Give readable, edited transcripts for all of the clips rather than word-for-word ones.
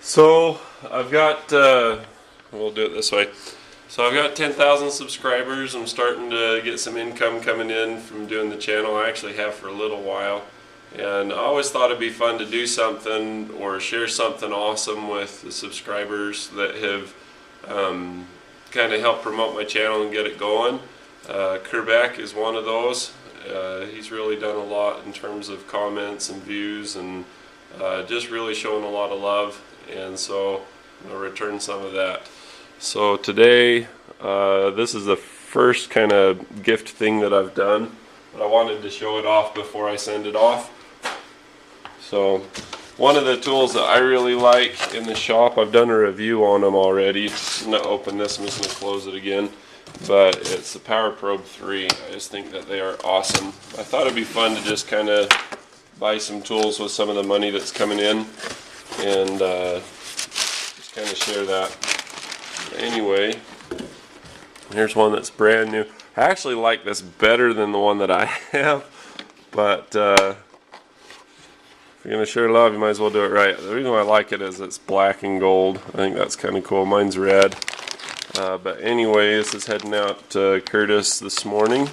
So I've got, we'll do it this way. So I've got 10,000 subscribers. I'm starting to get some income coming in from doing the channel. I actually have for a little while. And I always thought it'd be fun to do something or share something awesome with the subscribers that have kind of helped promote my channel and get it going. CURBECK is one of those. He's really done a lot in terms of comments and views and just really showing a lot of love, and so I'll return some of that. So today this is the first kind of gift thing that I've done, but I wanted to show it off before I send it off. So one of the tools that I really like in the shop, I've done a review on them already. I'm going to open this, I'm just going to close it again. But it's the Power Probe 3. I just think that they are awesome. I thought it'd be fun to just kind of buy some tools with some of the money that's coming in and just kind of share that. Anyway, here's one that's brand new. I actually like this better than the one that I have, but if you're going to share love, you might as well do it right. The reason why I like it is it's black and gold. I think that's kind of cool. Mine's red. But anyway, this is heading out to Curtis this morning.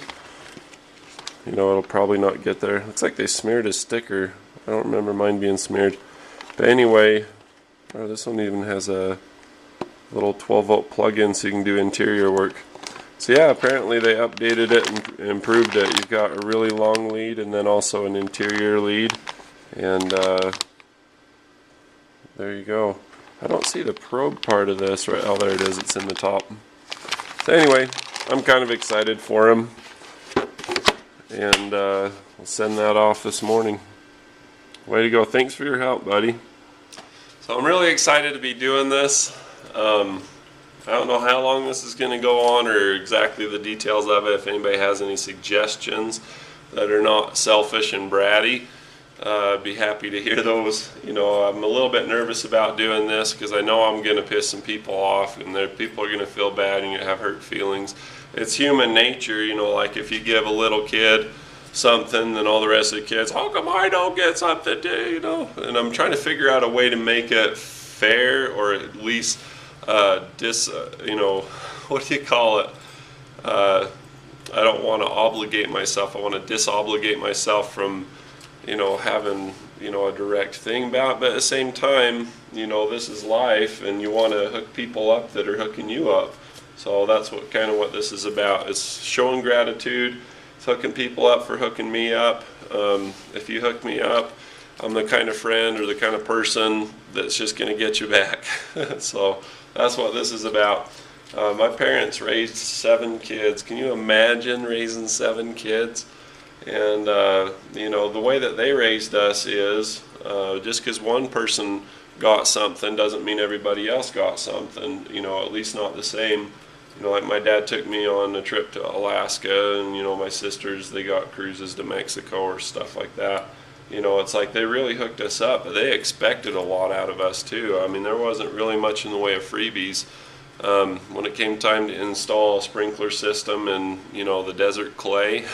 You know, it'll probably not get there. Looks like they smeared a sticker. I don't remember mine being smeared. But anyway, this one even has a little 12-volt plug-in so you can do interior work. So yeah, apparently they updated it and improved it. You've got a really long lead and then also an interior lead. And there you go. I don't see the probe part of this. Right? Oh, there it is. It's in the top. So anyway, I'm kind of excited for him. And we'll send that off this morning. Way to go. Thanks for your help, buddy. So I'm really excited to be doing this. I don't know how long this is going to go on or exactly the details of it. If anybody has any suggestions that are not selfish and bratty, be happy to hear those. You know, I'm a little bit nervous about doing this because I know I'm going to piss some people off, and people are going to feel bad and you have hurt feelings. It's human nature, you know, like if you give a little kid something, then all the rest of the kids, how come I don't get something too, you know? And I'm trying to figure out a way to make it fair, or at least you know, what do you call it? I don't want to obligate myself. I want to disobligate myself from, you know, having, you know, a direct thing about it. But at the same time, you know, this is life and you want to hook people up that are hooking you up. So that's what this is about. It's showing gratitude. It's hooking people up for hooking me up. If you hook me up, I'm the kind of friend or the kind of person that's just going to get you back. So that's what this is about. My parents raised 7 kids. Can you imagine raising 7 kids? And you know, the way that they raised us is just because one person got something doesn't mean everybody else got something, you know, at least not the same. You know, like my dad took me on a trip to Alaska, and you know, my sisters, they got cruises to Mexico or stuff like that. You know, it's like they really hooked us up, but they expected a lot out of us too. I mean, there wasn't really much in the way of freebies. When it came time to install a sprinkler system and, you know, the desert clay,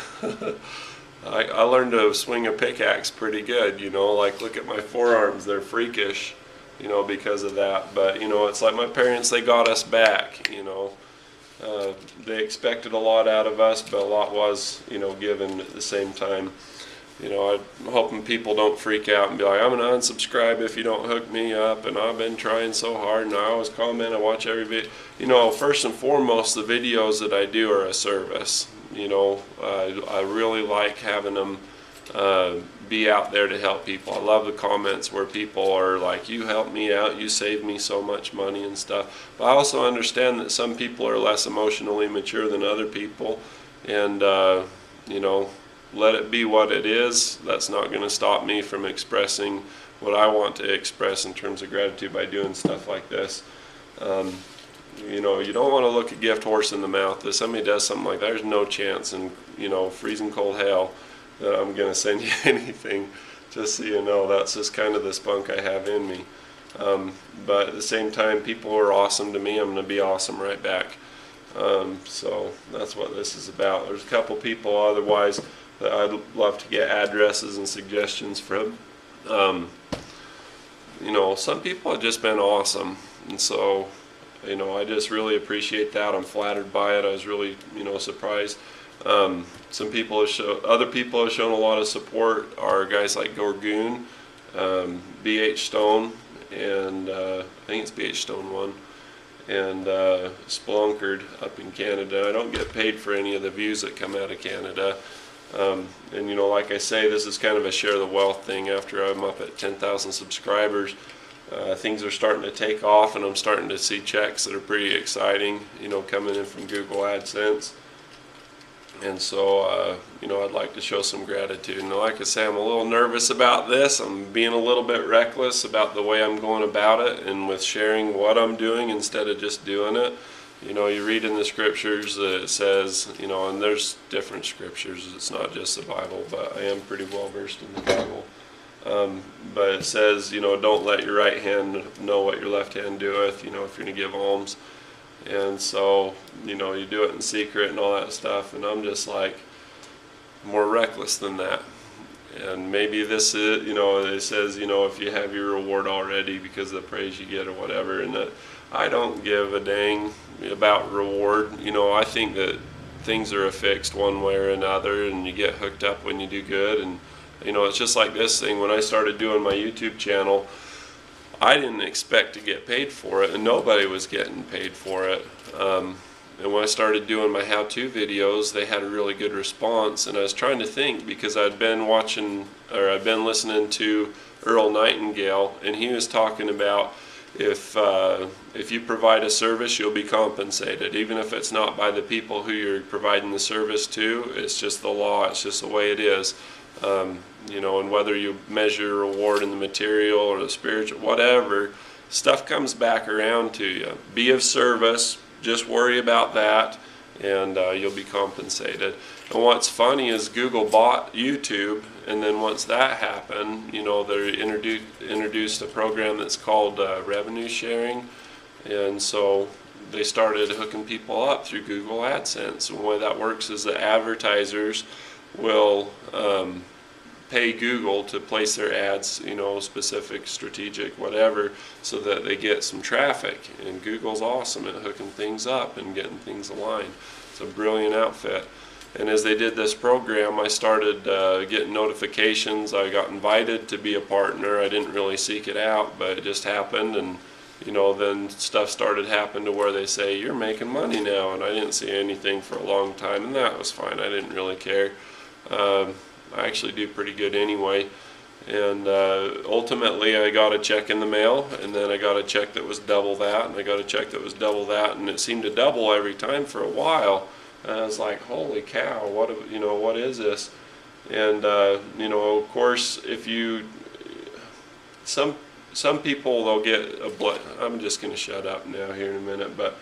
I learned to swing a pickaxe pretty good, you know, like look at my forearms, they're freakish, you know, because of that. But, you know, it's like my parents, they got us back, you know. They expected a lot out of us, but a lot was, you know, given at the same time. You know, I'm hoping people don't freak out and be like, I'm going to unsubscribe if you don't hook me up, and I've been trying so hard, and I always comment, I watch every video. You know, first and foremost, the videos that I do are a service. You know, I really like having them be out there to help people. I love the comments where people are like, you helped me out, you saved me so much money and stuff. But I also understand that some people are less emotionally mature than other people, and you know, let it be what it is. That's not going to stop me from expressing what I want to express in terms of gratitude by doing stuff like this. You know, you don't want to look a gift horse in the mouth. If somebody does something like that, there's no chance in, you know, freezing cold hell that I'm going to send you anything. Just so you know, that's just kind of the spunk I have in me. But at the same time, people are awesome to me. I'm going to be awesome right back. So that's what this is about. There's a couple people otherwise that I'd love to get addresses and suggestions from. you know, some people have just been awesome, and so, you know, I just really appreciate that. I'm flattered by it. I was really, you know, surprised. Some people other people have shown a lot of support. Are guys like Gorgoon, BH Stone, and I think it's BH Stone 1, and Splunkard up in Canada. I don't get paid for any of the views that come out of Canada. And you know, like I say, this is kind of a share the wealth thing. After I'm up at 10,000 subscribers, things are starting to take off, and I'm starting to see checks that are pretty exciting, you know, coming in from Google AdSense. And so, you know, I'd like to show some gratitude. And like I say, I'm a little nervous about this. I'm being a little bit reckless about the way I'm going about it, and with sharing what I'm doing instead of just doing it. You know, you read in the scriptures that it says, you know, and there's different scriptures. It's not just the Bible, but I am pretty well versed in the Bible. But it says, you know, don't let your right hand know what your left hand doeth, you know, if you're going to give alms. And so, you know, you do it in secret and all that stuff, and I'm just like more reckless than that. And maybe this is, you know, it says, you know, if you have your reward already because of the praise you get or whatever, and that I don't give a dang about reward. You know, I think that things are affixed one way or another, and you get hooked up when you do good. And, you know, it's just like this thing. When I started doing my YouTube channel, I didn't expect to get paid for it, and nobody was getting paid for it. And when I started doing my how-to videos, they had a really good response. And I was trying to think, because I'd been listening to Earl Nightingale, and he was talking about if you provide a service, you'll be compensated, even if it's not by the people who you're providing the service to. It's just the law. It's just the way it is. You know, and whether you measure reward in the material or the spiritual, whatever, stuff comes back around to you. Be of service, just worry about that, and you'll be compensated. And what's funny is Google bought YouTube, and then once that happened, you know, they introduced a program that's called revenue sharing, and so they started hooking people up through Google AdSense. And the way that works is that advertisers will pay Google to place their ads, you know, specific, strategic, whatever, so that they get some traffic. And Google's awesome at hooking things up and getting things aligned. It's a brilliant outfit. And as they did this program, I started getting notifications. I got invited to be a partner. I didn't really seek it out, but it just happened. And, you know, then stuff started happening to where they say, you're making money now. And I didn't see anything for a long time, and that was fine. I didn't really care. I actually do pretty good anyway. And ultimately I got a check in the mail, and then I got a check that was double that, and I got a check that was double that, and it seemed to double every time for a while. And I was like, holy cow, what, you know, what is this? And you know, of course, if you, some people, they'll get a I'm just going to shut up now here in a minute, but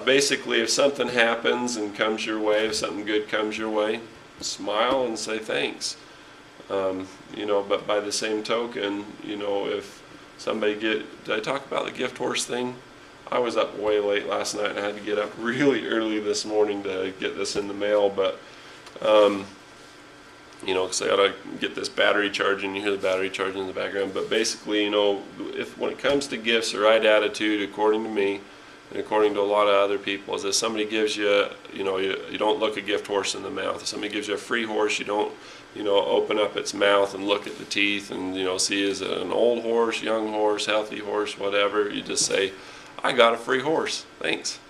basically, if something happens and comes your way, if something good comes your way, smile and say thanks. You know, but by the same token, you know, if somebody did I talk about the gift horse thing? I was up way late last night, and I had to get up really early this morning to get this in the mail, but you know, because I gotta get this battery charging. You hear the battery charging in the background, but basically, you know, if when it comes to gifts, the right attitude, according to me, and according to a lot of other people, is that somebody gives you, you know, you don't look a gift horse in the mouth. If somebody gives you a free horse, you don't, you know, open up its mouth and look at the teeth and, you know, see is it an old horse, young horse, healthy horse, whatever. You just say, I got a free horse, thanks.